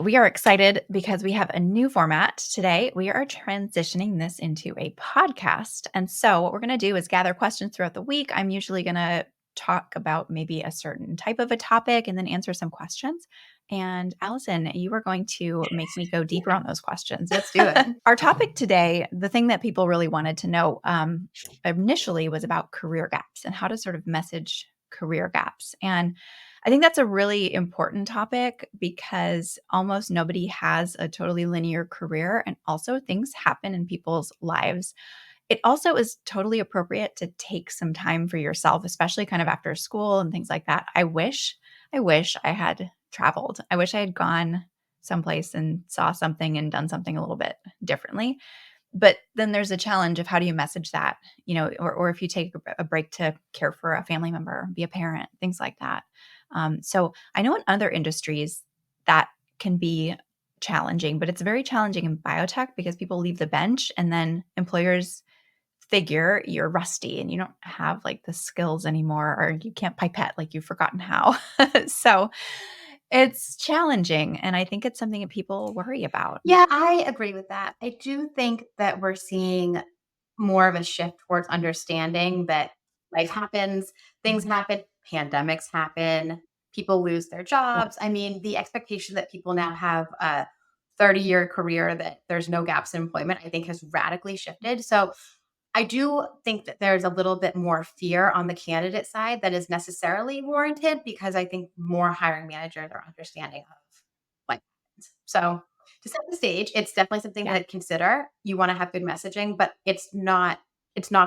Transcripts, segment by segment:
We are excited because we have a new format today. We are transitioning this into a podcast. And so, what we're going to do is gather questions throughout the week. I'm usually going to talk about maybe a certain type of a topic and then answer some questions. And Allison, you are going to make me go deeper on those questions. Let's do it. Our topic today, the thing that people really wanted to know initially was about career gaps and how to sort of message career gaps. And I think that's a really important topic because almost nobody has a totally linear career, and also things happen in people's lives. It also is totally appropriate to take some time for yourself, especially kind of after school and things like that. I wish I had traveled. I wish I had gone someplace and saw something and done something a little bit differently. But then there's a challenge of how do you message that, or if you take a break to care for a family member, be a parent, things like that. So I know in other industries that can be challenging, but it's very challenging in biotech because people leave the bench and then employers figure you're rusty and you don't have like the skills anymore, or you can't pipette, like you've forgotten how. So it's challenging. And I think it's something that people worry about. Yeah, I agree with that. I do think that we're seeing more of a shift towards understanding that life happens, things happen, pandemics happen, people lose their Yeah. jobs. I mean, the expectation that people now have a 30-year career, that there's no gaps in employment, I think has radically shifted. So I do think that there's a little bit more fear on the candidate side that is necessarily warranted, because I think more hiring managers are understanding of what happens. So to set the stage, it's definitely something Yeah. to consider. You want to have good messaging, but it's not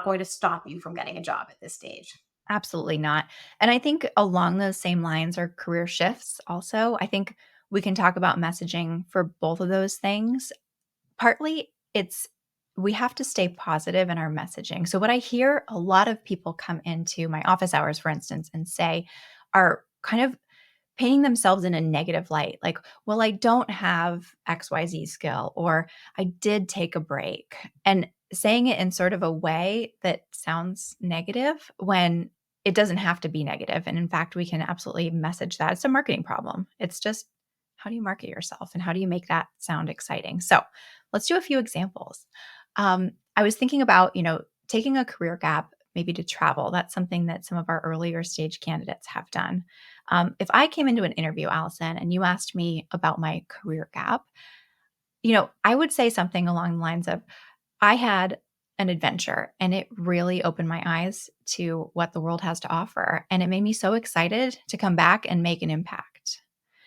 going to stop you from getting a job at this stage. Absolutely not. And I think along those same lines are career shifts also. I think we can talk about messaging for both of those things. Partly it's we have to stay positive in our messaging. So what I hear a lot of people come into my office hours, for instance, and say are kind of painting themselves in a negative light. Like, well, I don't have XYZ skill, or I did take a break. And saying it in sort of a way that sounds negative when it doesn't have to be negative. And in fact, we can absolutely message that. It's a marketing problem. It's just how do you market yourself and how do you make that sound exciting? So let's do a few examples. I was thinking about, taking a career gap maybe to travel. That's something that some of our earlier stage candidates have done. If I came into an interview, Allison, and you asked me about my career gap, I would say something along the lines of, I had an adventure and it really opened my eyes to what the world has to offer. And it made me so excited to come back and make an impact.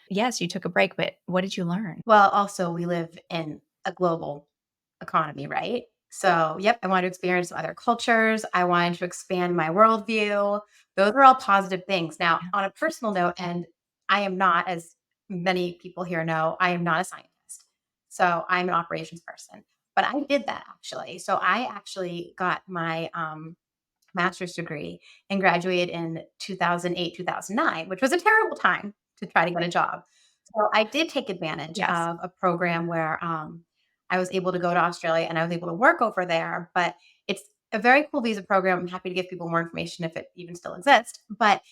Yes, you took a break, but what did you learn? Well, also, we live in a global economy, right? So, yep, I wanted to experience other cultures. I wanted to expand my worldview. Those are all positive things. Now, Yeah. on a personal note, and I am not, as many people here know, I am not a scientist. So, I'm an operations person. But I did that actually. So, I actually got my master's degree and graduated in 2008, 2009, which was a terrible time to try to get a job. So I did take advantage Yes. of a program where I was able to go to Australia and I was able to work over there. But it's a very cool visa program. I'm happy to give people more information if it even still exists. But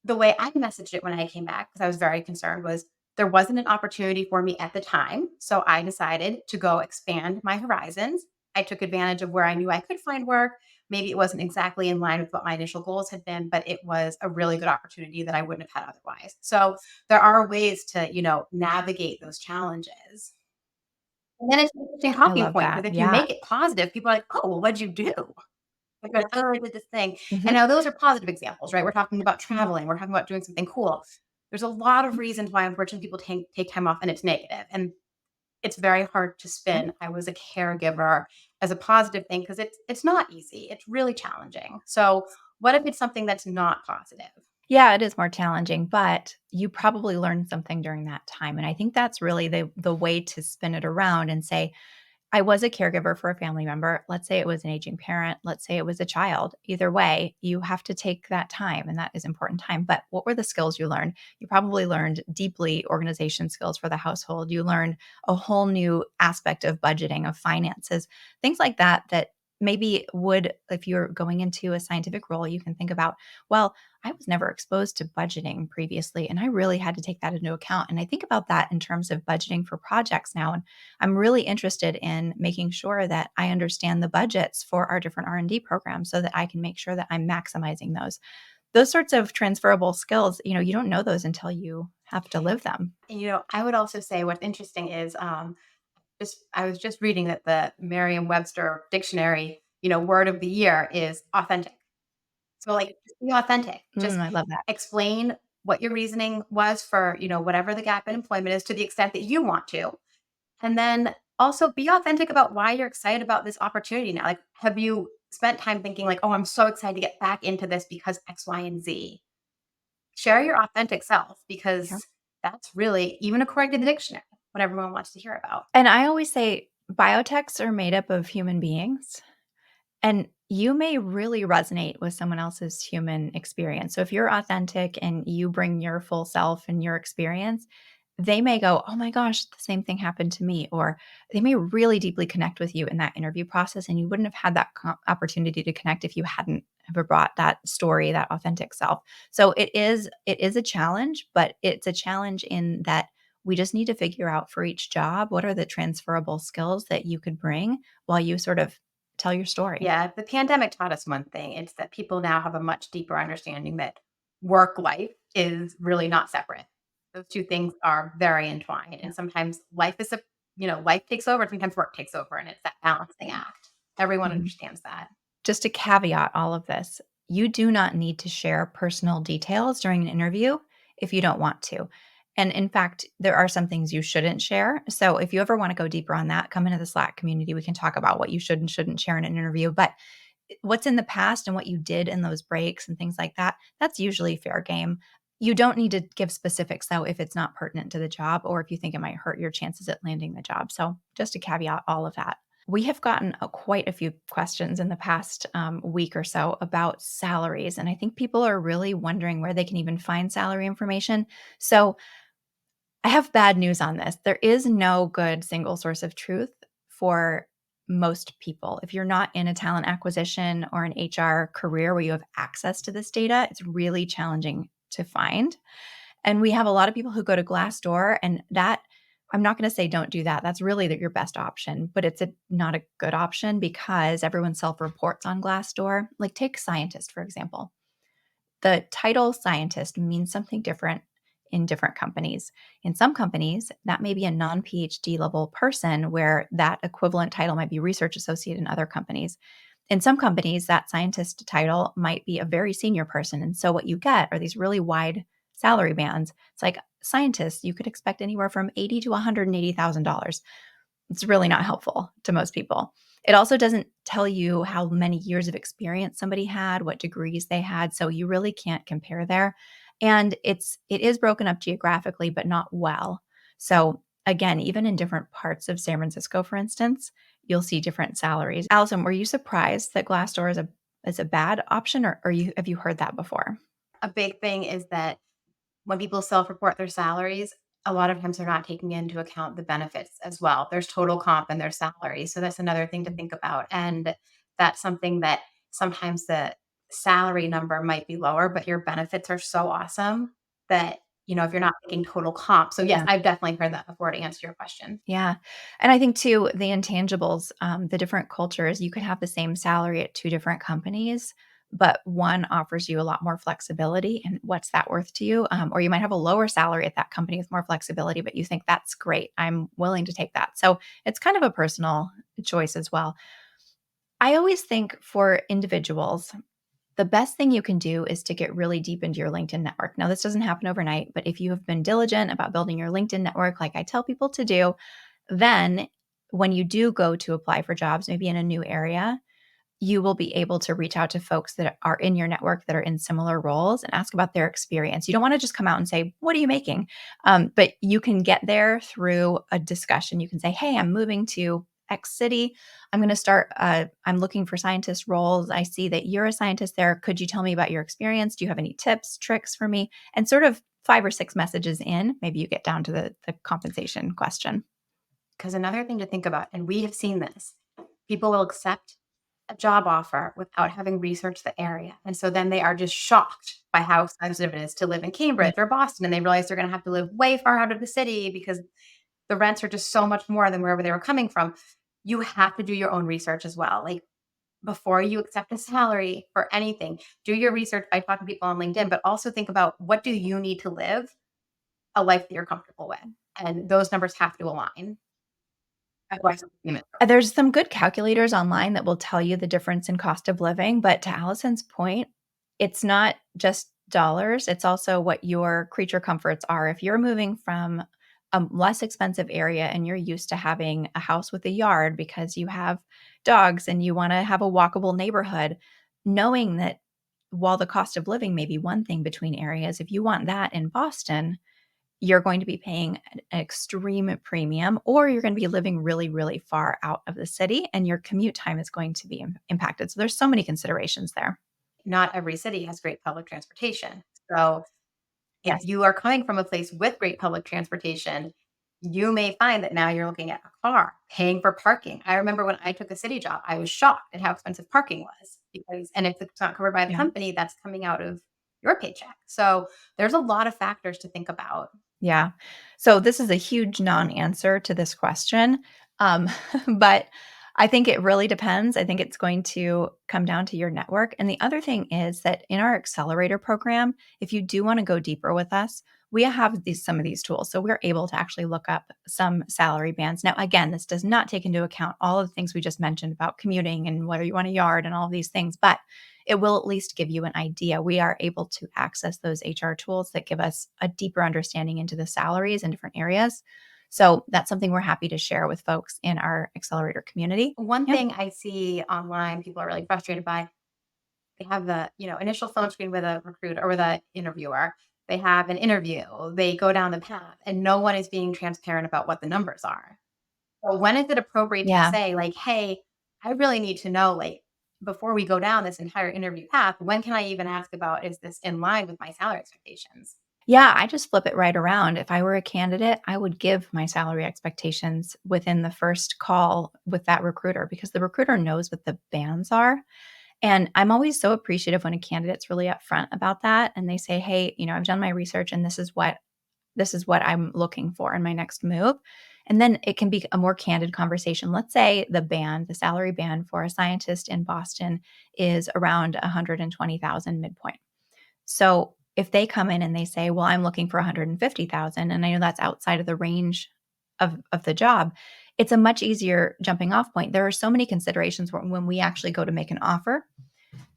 the way I messaged it when I came back, because I was very concerned, was there wasn't an opportunity for me at the time. So I decided to go expand my horizons. I took advantage of where I knew I could find work. Maybe it wasn't exactly in line with what my initial goals had been, but it was a really good opportunity that I wouldn't have had otherwise. So there are ways to, navigate those challenges. And then it's an interesting I talking love point, that. because if you Yeah. make it positive, people are like, oh, well, what'd you do? Because, "Oh, I did this thing." And Mhm. now those are positive examples, right? We're talking about traveling, we're talking about doing something cool. There's a lot of reasons why, unfortunately, people take time off and it's negative, and it's very hard to Yeah. spin "I was a caregiver" as a positive thing, because it's not easy, it's really challenging. So, what if it's something that's not positive? Yeah, it is more challenging, but you probably learned something during that time. And I think that's really the way to spin it around and say, I was a caregiver for a family member. Let's say it was an aging parent. Let's say it was a child. Either way, you have to take that time, and that is important time. But what were the skills you learned? You probably learned deeply organization skills for the household. You learned a whole new aspect of budgeting, of finances, things like that, that maybe would, if you're going into a scientific role, you can think about, well, I was never exposed to budgeting previously, and I really had to take that into account. And I think about that in terms of budgeting for projects now. And I'm really interested in making sure that I understand the budgets for our different R&D programs so that I can make sure that I'm maximizing those. Those sorts of transferable skills, you don't know those until you have to live them. And, I would also say what's interesting is, just I was just reading that the Merriam-Webster dictionary, word of the year is authentic. So, like, just be authentic. Just I love that. explain what your reasoning was for, whatever the gap in employment is to the extent that you want to. And then also be authentic about why you're excited about this opportunity now. Like, have you spent time thinking like, "Oh, I'm so excited to get back into this because X, Y, and Z." Share your authentic self Yeah. because that's really, even according to the dictionary, what everyone wants to hear about. And I always say biotechs are made up of human beings. And you may really resonate with someone else's human experience. So if you're authentic and you bring your full self and your experience, they may go, "Oh my gosh, the same thing happened to me." Or they may really deeply connect with you in that interview process. And you wouldn't have had that opportunity to connect if you hadn't ever brought that story, that authentic self. So it is a challenge, but it's a challenge in that we just need to figure out for each job what are the transferable skills that you could bring while you sort of tell your story. Yeah, the pandemic taught us one thing. It's that people now have a much deeper understanding that work life is really not separate. Those two things are very entwined. Yeah. And sometimes life is life takes over, sometimes work takes over, and it's that balancing act. Everyone Mhm. understands that. Just to caveat all of this, you do not need to share personal details during an interview if you don't want to. And in fact, there are some things you shouldn't share. So if you ever want to go deeper on that, come into the Slack community. We can talk about what you should and shouldn't share in an interview. But what's in the past and what you did in those breaks and things like that, that's usually fair game. You don't need to give specifics though if it's not pertinent to the job or if you think it might hurt your chances at landing the job. So just to caveat all of that. We have gotten quite a few questions in the past week or so about salaries. And I think people are really wondering where they can even find salary information. So I have bad news on this. There is no good single source of truth for most people. If you're not in a talent acquisition or an HR career where you have access to this data, it's really challenging to find. And we have a lot of people who go to Glassdoor, and that I'm not going to say don't do that. That's really your best option, but it's not a good option because everyone self-reports on Glassdoor. Like take scientist, for example. The title scientist means something different in different companies. In some companies, that may be a non PhD level person where that equivalent title might be research associate in other companies. In some companies, that scientist title might be a very senior person. And so what you get are these really wide salary bands. It's like scientists, you could expect anywhere from $80 to $180,000. It's really not helpful to most people. It also doesn't tell you how many years of experience somebody had, what degrees they had, so you really can't compare there. And it is broken up geographically, but not well. So again, even in different parts of San Francisco, for instance, you'll see different salaries. Allison, were you surprised that Glassdoor is a bad option, or have you heard that before? A big thing is that when people self-report their salaries, a lot of times they're not taking into account the benefits as well. There's total comp and there's salary. So that's another thing to think about. And that's something that sometimes the salary number might be lower, but your benefits are so awesome that, if you're not thinking total comp. So yes, Yeah. I've definitely heard that before to answer your question. Yeah. And I think too, the intangibles, the different cultures, you could have the same salary at two different companies, but one offers you a lot more flexibility. And what's that worth to you? Or you might have a lower salary at that company with more flexibility, but you think that's great. I'm willing to take that. So it's kind of a personal choice as well. I always think for individuals, the best thing you can do is to get really deep into your LinkedIn network. Now, this doesn't happen overnight, but if you have been diligent about building your LinkedIn network, like I tell people to do, then when you do go to apply for jobs, maybe in a new area, you will be able to reach out to folks that are in your network that are in similar roles and ask about their experience. You don't want to just come out and say, "What are you making?" But you can get there through a discussion. You can say, "Hey, I'm moving to X city. I'm going to start, I'm looking for scientist roles. I see that you're a scientist there. Could you tell me about your experience? Do you have any tips, tricks for me?" And sort of five or six messages in, maybe you get down to the compensation question. Because another thing to think about, and we have seen this, people will accept a job offer without having researched the area. And so then they are just shocked by how expensive it is to live in Yeah. Cambridge or Boston. And they realize they're going to have to live way far out of the city because the rents are just so much more than wherever they were coming from. You have to do your own research as well. Like before you accept a salary for anything, do your research by talking to people on LinkedIn, but also think about what do you need to live a life that you're comfortable with. And those numbers have to align. Otherwise, There's some good calculators online that will tell you the difference in cost of living, but to Allison's point, it's not just dollars, it's also what your creature comforts are. If you're moving from a less expensive area and you're used to having a house with a yard because you have dogs and you wanna have a walkable neighborhood, knowing that while the cost of living may be one thing between areas, if you want that in Boston, you're going to be paying an extreme premium, or you're going to be living really, really far out of the city and your commute time is going to be impacted. So there's so many considerations there. not every city has great public transportation. So if Yes. you are coming from a place with great public transportation, you may find that now you're looking at a car, paying for parking. I remember when I took a city job, I was shocked at how expensive parking was because, and if it's not covered by the Yeah. company, that's coming out of your paycheck. So there's a lot of factors to think about. Yeah. So this is a huge non-answer to this question. Um, but I think it really depends. I think it's going to come down to your network. And the other thing is that in our accelerator program, if you do want to go deeper with us, we have some of these tools. So we're able to actually look up some salary bands. Now, again, this does not take into account all of the things we just mentioned about commuting and whether you want a yard and all of these things, but it will at least give you an idea. We are able to access those HR tools that give us a deeper understanding into the salaries in different areas. So that's something we're happy to share with folks in our accelerator community. One Yeah. thing I see online people are really frustrated by, they have the, initial phone screen with a recruiter or with a interviewer. They have an interview. They go down the path and no one is being transparent about what the numbers are. So when is it appropriate to Yeah. say like, "Hey, I really need to know like before we go down this entire interview path, when can I even ask about is this in line with my salary expectations?" Yeah, I just flip it right around. If I were a candidate, I would give my salary expectations within the first call with that recruiter because the recruiter knows what the bands are. And I'm always so appreciative when a candidate's really upfront about that and they say, "Hey, I've done my research and this is what I'm looking for in my next move." And then it can be a more candid conversation. Let's say the salary band for a scientist in Boston is around 120,000 midpoint. So if they come in and they say, "Well, I'm looking for 150,000," and I know that's outside of the range of the job, it's a much easier jumping off point. There are so many considerations when we actually go to make an offer,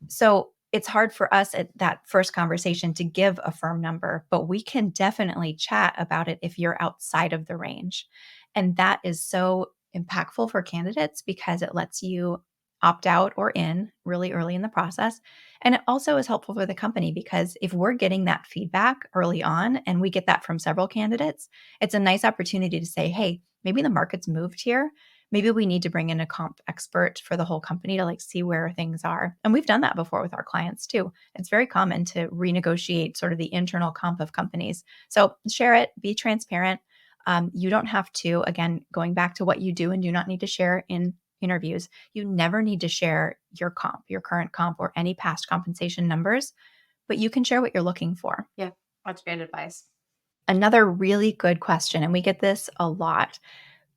so it's hard for us at that first conversation to give a firm number, but we can definitely chat about it if you're outside of the range. And that is so impactful for candidates because it lets you opt out or in really early in the process. And it also is helpful for the company because if we're getting that feedback early on and we get that from several candidates, it's a nice opportunity to say, "Hey, maybe the market's moved here. Maybe we need to bring in a comp expert for the whole company to like see where things are." And we've done that before with our clients too. It's very common to renegotiate sort of the internal comp of companies. So share it, be transparent. You don't have to, again, going back to what you do and do not need to share in interviews, you never need to share your comp, your current comp, or any past compensation numbers, but you can share what you're looking for. Yeah, that's great advice. Another really good question, and we get this a lot.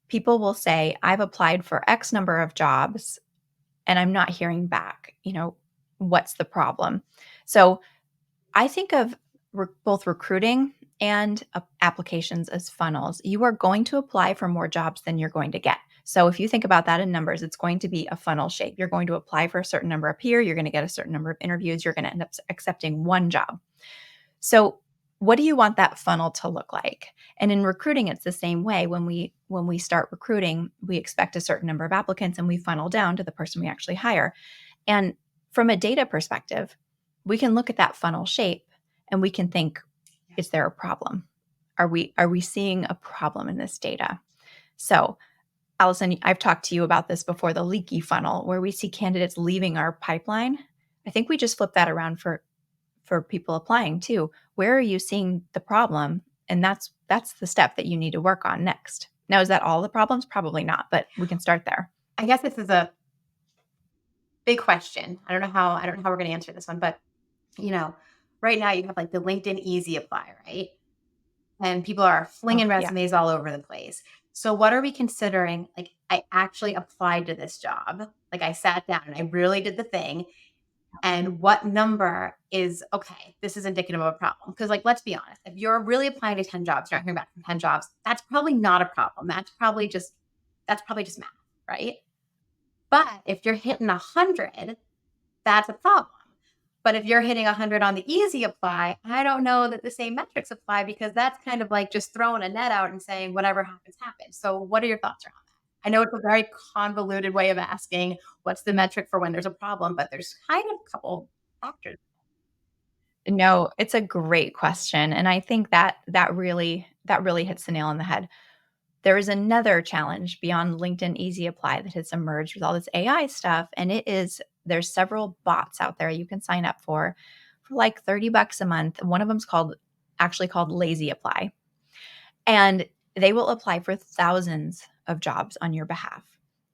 People will say, "I've applied for X number of jobs and I'm not hearing back. What's the problem?" So I think of both recruiting and applications as funnels. You are going to apply for more jobs than you're going to get. So if you think about that in numbers, it's going to be a funnel shape. You're going to apply for a certain number up here. You're going to get a certain number of interviews. You're going to end up accepting one job. So what do you want that funnel to look like? And in recruiting, it's the same way. When we start recruiting, we expect a certain number of applicants and we funnel down to the person we actually hire. And from a data perspective, we can look at that funnel shape and we can think, Yeah. is there a problem? Are we seeing a problem in this data? So, Allison, I've talked to you about this before, the leaky funnel, where we see candidates leaving our pipeline. I think we just flip that around for people applying too. Where are you seeing the problem? And that's the step that you need to work on next. Now, is that all the problems? Probably not, but we can start there. I guess this is a big question. I don't know how we're going to answer this one, but you know, right now you have like the LinkedIn Easy Apply, right? And people are Oh, flinging yeah. resumes all over the place. So what are we considering? Like I actually applied to this job. Like I sat down and I really did the thing. And what number is okay? This is indicative of a problem. Because, like, let's be honest, if you're really applying to 10 jobs, you're not hearing back from 10 jobs, that's probably not a problem. That's probably just math, right? But if you're hitting 100, that's a problem. But if you're hitting 100 on the easy apply, I don't know that the same metrics apply because that's kind of like just throwing a net out and saying whatever happens, happens. So, what are your thoughts around that? I know it's a very convoluted way of asking what's the metric for when there's a problem, but there's kind of a couple factors. No, it's a great question, and I think that really hits the nail on the head. There is another challenge beyond LinkedIn Easy Apply that has emerged with all this AI stuff, and it is there's several bots out there you can sign up for like 30 bucks a month. One of them's called Lazy Apply, and they will apply for thousands of jobs on your behalf.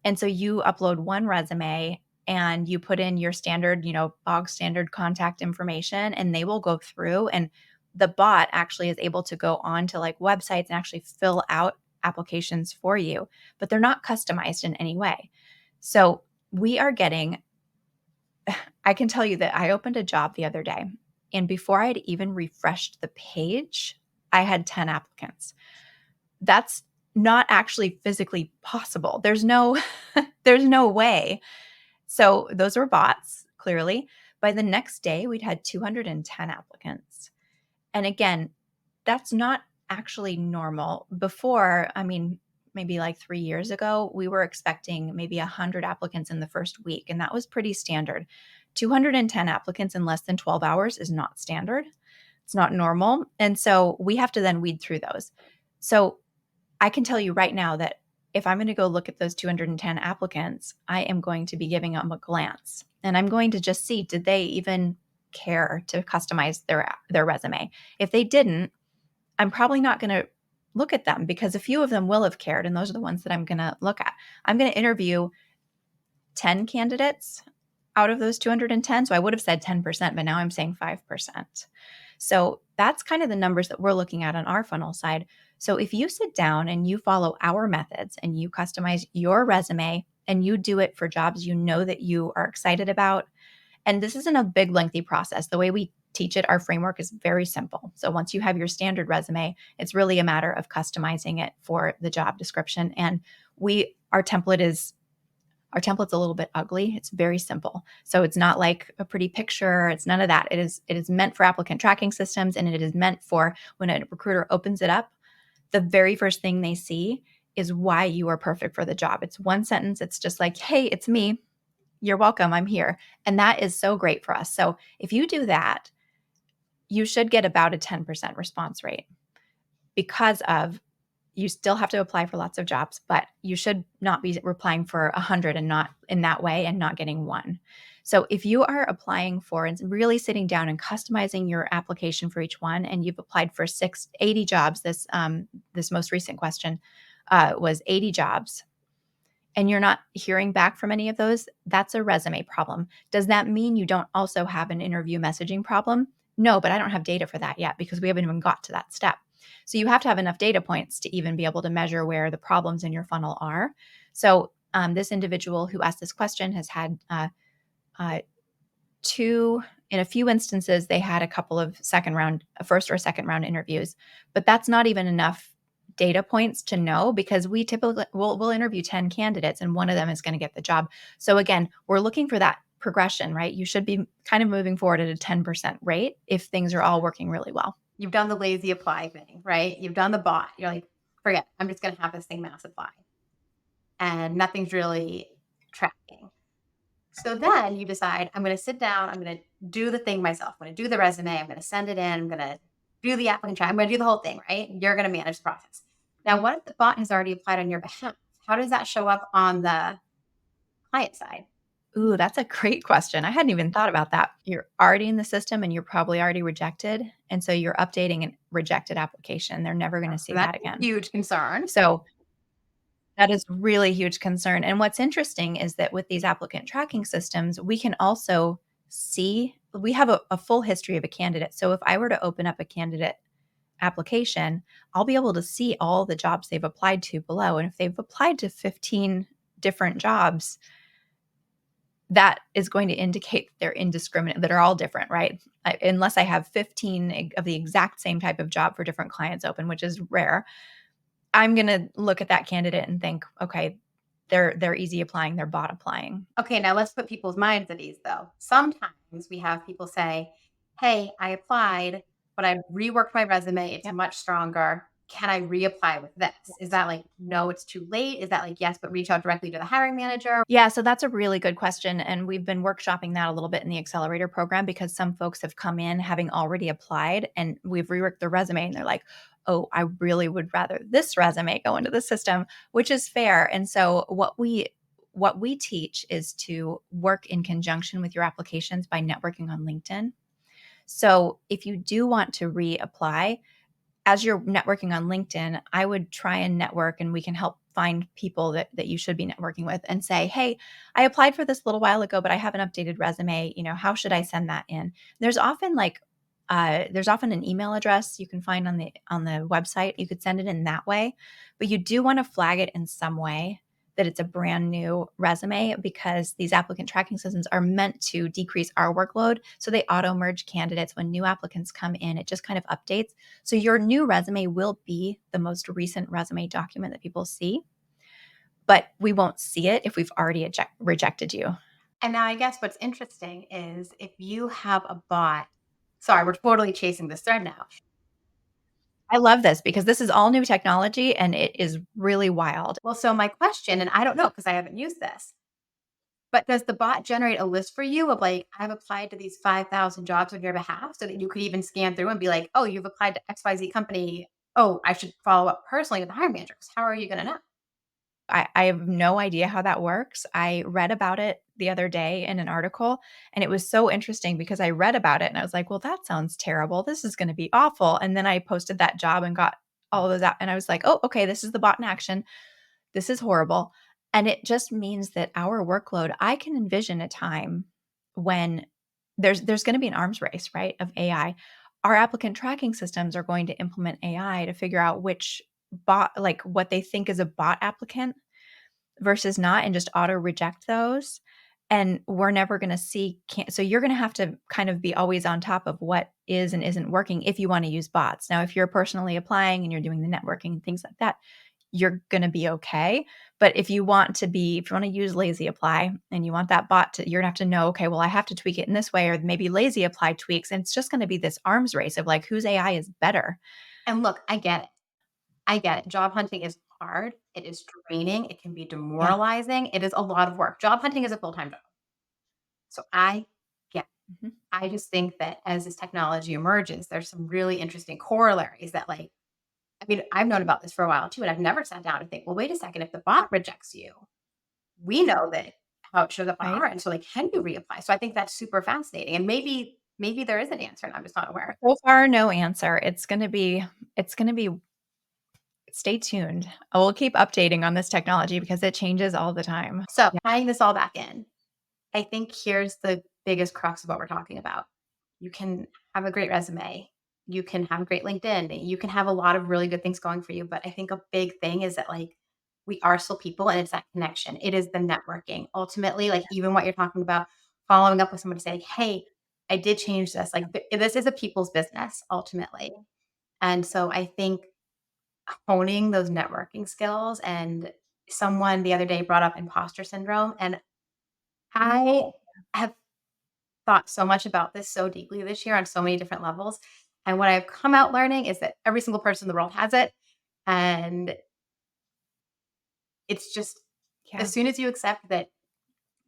And so you upload one resume and you put in your standard, bog standard contact information, and they will go through, and the bot actually is able to go on to like websites and actually fill out applications for you, but they're not customized in any way. So we are getting, I can tell you that I opened a job the other day, and before I had even refreshed the page, I had 10 applicants. That's not actually physically possible. There's no there's no way. So those were bots, clearly. By the next day, we'd had 210 applicants. And again, that's not actually normal. Before, I mean, maybe like 3 years ago, we were expecting maybe 100 applicants in the first week, and that was pretty standard. 210 applicants in less than 12 hours is not standard. It's not normal. And so we have to then weed through those. So I can tell you right now that if I'm going to go look at those 210 applicants, I am going to be giving them a glance, and I'm going to just see, did they even care to customize their resume? If they didn't, I'm probably not going to look at them because a few of them will have cared, and those are the ones that I'm going to look at. I'm going to interview 10 candidates out of those 210. So I would have said 10%, but now I'm saying 5%. So that's kind of the numbers that we're looking at on our funnel side. So if you sit down and you follow our methods and you customize your resume and you do it for jobs you know that you are excited about, and this isn't a big, lengthy process. The way we teach it, our framework is very simple. So once you have your standard resume, it's really a matter of customizing it for the job description. And we, our template's a little bit ugly. It's very simple. So it's not like a pretty picture. It's none of that. It is meant for applicant tracking systems, and it is meant for when a recruiter opens it up, the very first thing they see is why you are perfect for the job. It's one sentence. It's just like, "Hey, it's me. You're welcome. I'm here." And that is so great for us. So if you do that, you should get about a 10% response rate because of you still have to apply for lots of jobs, but you should not be applying for 100 and not in that way and not getting one. So if you are applying for and really sitting down and customizing your application for each one, and you've applied for 80 jobs, this most recent question was 80 jobs, and you're not hearing back from any of those, that's a resume problem. Does that mean you don't also have an interview messaging problem? No, but I don't have data for that yet because we haven't even got to that step. So you have to have enough data points to even be able to measure where the problems in your funnel are. So this individual who asked this question has had uh, two, in a few instances, they had a couple of first or second round interviews, but that's not even enough data points to know because we typically we'll interview 10 candidates and one of them is going to get the job. So again, we're looking for that progression, right? You should be kind of moving forward at a 10% rate if things are all working really well. You've done the lazy apply thing, right? You've done the bot. You're like, forget, I'm just going to have this thing mass apply. And nothing's really tracking. So then you decide, I'm going to sit down, I'm going to do the thing myself. I'm going to do the resume, I'm going to send it in, I'm going to do the applicant track, I'm going to do the whole thing, right? You're going to manage the process. Now, what if the bot has already applied on your behalf? How does that show up on the client side? Ooh, that's a great question. I hadn't even thought about that. You're already in the system and you're probably already rejected. And so you're updating a rejected application. They're never going to So see that's that a again. huge concern. So That is really huge concern. And what's interesting is that with these applicant tracking systems, we can also see we have a full history of a candidate. So if I were to open up a candidate application, I'll be able to see all the jobs they've applied to below. And if they've applied to 15 different jobs, that is going to indicate that they're indiscriminate, that are all different, right? Unless I have 15 of the exact same type of job for different clients open, which is rare, I'm going to look at that candidate and think, okay, they're easy applying, they're bot applying. Okay, now let's put people's minds at ease though. Sometimes we have people say, "Hey, I applied, but I reworked my resume. It's Yep. much stronger. Can I reapply with this?" Is Yes. that like, no, it's too late? Is that like, yes, but reach out directly to the hiring manager? Yeah, so that's a really good question. And we've been workshopping that a little bit in the accelerator program because some folks have come in having already applied and we've reworked their resume and they're like, oh, I really would rather this resume go into the system, which is fair. And so what we teach is to work in conjunction with your applications by networking on LinkedIn. So if you do want to reapply, as you're networking on LinkedIn, I would try and network and we can help find people that you should be networking with and say, hey, I applied for this a little while ago, but I have an updated resume. How should I send that in? There's often like there's often an email address you can find on the website. You could send it in that way, but you do want to flag it in some way that it's a brand new resume because these applicant tracking systems are meant to decrease our workload. So they auto merge candidates when new applicants come in. It just kind of updates. So your new resume will be the most recent resume document that people see, but we won't see it if we've already rejected you. And now I guess what's interesting is if you have a bot, sorry, we're totally chasing this thread now. I love this because this is all new technology and it is really wild. Well, so my question, and I don't know because I haven't used this, but does the bot generate a list for you of like, I've applied to these 5,000 jobs on your behalf so that you could even scan through and be like, oh, you've applied to XYZ company. Oh, I should follow up personally with the hiring manager. 'Cause how are you going to know? I have no idea how that works. I read about it the other day in an article, and it was so interesting because I read about it and I was like, well, that sounds terrible. This is going to be awful. And then I posted that job and got all of those out. And I was like, oh, okay, this is the bot in action. This is horrible. And it just means that our workload, I can envision a time when there's going to be an arms race, right, of AI. Our applicant tracking systems are going to implement AI to figure out which bot, like what they think is a bot applicant versus not, and just auto reject those. And we're never going to see, so you're going to have to kind of be always on top of what is and isn't working if you want to use bots. Now, if you're personally applying and you're doing the networking and things like that, you're going to be okay. But if you want to use lazy apply and you want that bot to, you're going to have to know, okay, well, I have to tweak it in this way, or maybe lazy apply tweaks. And it's just going to be this arms race of like whose AI is better. And look, I get it. I get it. Job hunting is hard. It is draining. It can be Yeah. demoralizing. It is a lot of work. Job hunting is a full time job. So I get Mhm. I just think that as this technology emerges, there's some really interesting corollaries that, like, I mean, I've known about this for a while too, and I've never sat down and think, well, wait a second, if the bot rejects you, we know that how it shows up on Right. our end. So, like, can you reapply? So I think that's super fascinating. And maybe there is an answer and I'm just not aware. So far, no answer. It's going to be, stay tuned. I will keep updating on this technology because it changes all the time. So Yeah. tying this all back in, I think here's the biggest crux of what we're talking about. You can have a great resume. You can have a great LinkedIn. You can have a lot of really good things going for you. But I think a big thing is that, like, we are still people and it's that connection. It is the networking. Ultimately, like, even what you're talking about, following up with somebody saying, hey, I did change this. Like, this is a people's business ultimately. And so I think honing those networking skills, and someone the other day brought up imposter syndrome. And I have thought so much about this so deeply this year on so many different levels. And what I've come out learning is that every single person in the world has it. And it's just, Yeah. as soon as you accept that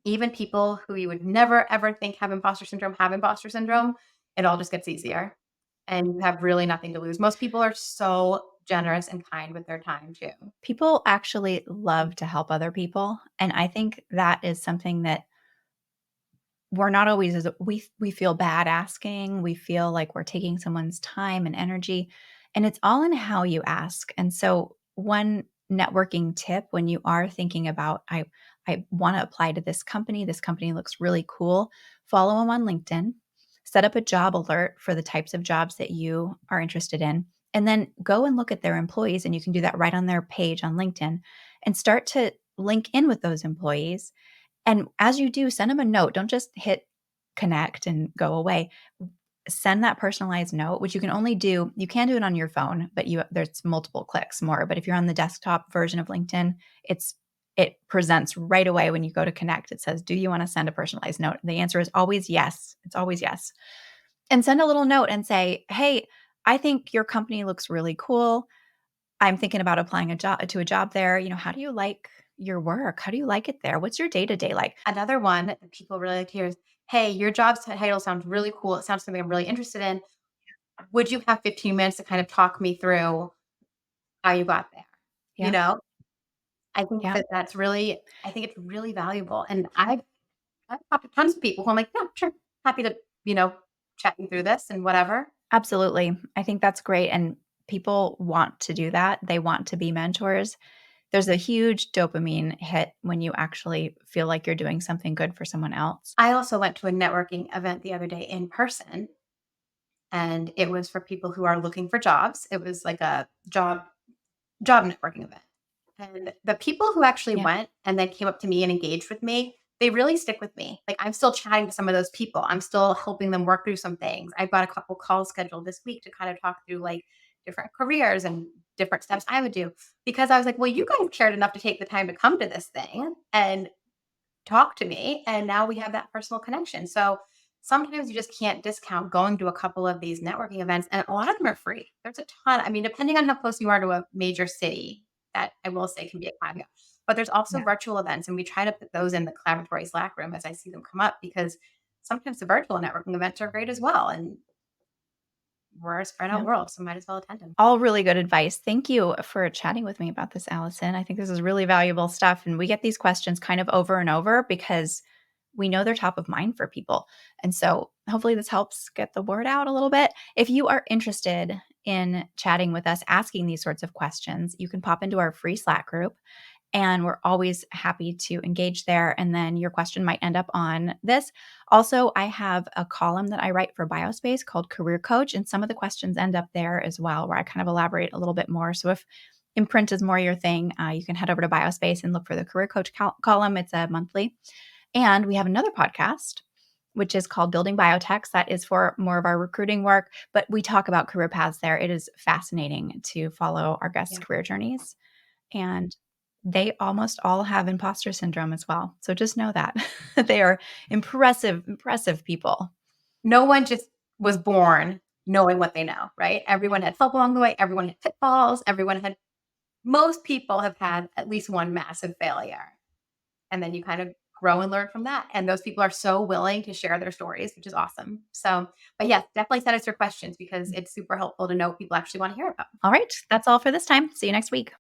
even people who you would never ever think have imposter syndrome, it all just gets easier. And you have really nothing to lose. Most people are so generous and kind with their time too. People actually love to help other people, and I think that is something that we're not always as we feel bad asking, we feel like we're taking someone's time and energy, and it's all in how you ask. And so one networking tip when you are thinking about, I want to apply to this company. This company looks really cool. Follow them on LinkedIn. Set up a job alert for the types of jobs that you are interested in. And then go and look at their employees. And you can do that right on their page on LinkedIn and start to link in with those employees. And as you do, send them a note. Don't just hit connect and go away. Send that personalized note, which you can only do, you can do it on your phone, but there's multiple clicks more. But if you're on the desktop version of LinkedIn, it presents right away when you go to connect. It says, do you want to send a personalized note? The answer is always yes. It's always yes. And send a little note and say, hey, I think your company looks really cool. I'm thinking about applying a job there. How do you like your work? How do you like it there? What's your day to day like? Another one that people really like to hear is, "Hey, your job title sounds really cool. It sounds something I'm really interested in. Would you have 15 minutes to kind of talk me through how you got there?" You Yeah. know? I think Yeah. that I think it's really valuable, and I've talked to tons of people who I'm like, "Yeah, sure. Happy to, you know, chat you through this and whatever." Absolutely. I think that's great. And people want to do that. They want to be mentors. There's a huge dopamine hit when you actually feel like you're doing something good for someone else. I also went to a networking event the other day in person, and it was for people who are looking for jobs. It was like a job networking event. And the people who actually Yeah. went and then came up to me and engaged with me, they really stick with me. Like, I'm still chatting to some of those people. I'm still helping them work through some things. I've got a couple calls scheduled this week to kind of talk through like different careers and different steps I would do, because I was like, well, you guys cared enough to take the time to come to this thing and talk to me, and now we have that personal connection. So sometimes you just can't discount going to a couple of these networking events, and a lot of them are free. There's a ton. I mean, depending on how close you are to a major city, that I will say can be a caveat. But there's also Yeah. virtual events, and we try to put those in the collaboratory Slack room as I see them come up, because sometimes the virtual networking events are great as well. And we're a spread out Yeah. world, so might as well attend them. All really good advice. Thank you for chatting with me about this, Allison. I think this is really valuable stuff. And we get these questions kind of over and over because we know they're top of mind for people. And so hopefully this helps get the word out a little bit. If you are interested in chatting with us, asking these sorts of questions, you can pop into our free Slack group. And we're always happy to engage there. And then your question might end up on this. Also, I have a column that I write for Biospace called Career Coach, and some of the questions end up there as well, where I kind of elaborate a little bit more. So if imprint is more your thing, you can head over to Biospace and look for the Career Coach column. It's a monthly. And we have another podcast, which is called Building Biotechs. That is for more of our recruiting work, but we talk about career paths there. It is fascinating to follow our guests' Yeah. career journeys. And they almost all have imposter syndrome as well. So just know that they are impressive, impressive people. No one just was born knowing what they know, right? Yeah. Everyone had help along the way. Everyone had pitfalls. Everyone had Most people have had at least one massive failure, and then you kind of grow and learn from that, and those people are so willing to share their stories, which is awesome. So, but yes, definitely send us your questions because it's super helpful to know what people actually wanna hear about. All right. That's all for this time. See you next week.